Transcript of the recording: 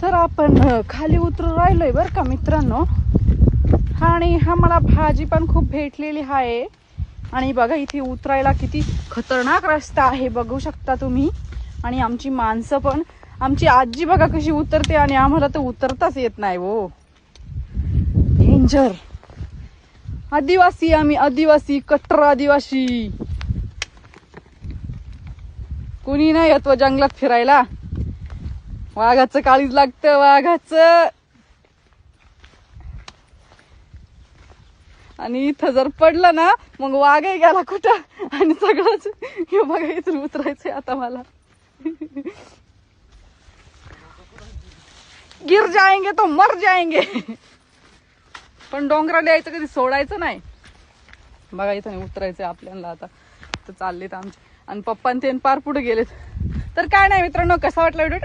तर आपण खाली उतरू राहिलोय बर का मित्रांनो. आणि हा मला भाजी पण खूप भेटलेली आहे. आणि बघा इथे उतरायला किती खतरनाक रस्ता आहे बघू शकता तुम्ही. आणि आमची माणसं पण, आमची आजी बघा कशी उतरते आणि आम्हाला तर उतरताच येत नाही हो. डेंजर. आदिवासी आम्ही, आदिवासी, कट्टर आदिवासी. कुणी नाही येत जंगलात फिरायला. वाघाचं काळीज लागतं, वाघाचं. आणि इथं जर पडलं ना मग वाघही गेला कुठं. आणि सगळंच हे बघा इथून उतरायचंय आता मला. गिर जाएंगे तो मर जाएंगे. पण डोंगराला यायचं कधी सोडायचं नाही. बघा इथं उतरायचंय आपल्याला आता. तर चाललेत आमचे आणि पप्पा ते पार पुढे गेलेत. तर काय नाही मित्रांनो, कसा वाटला व्हिडिओ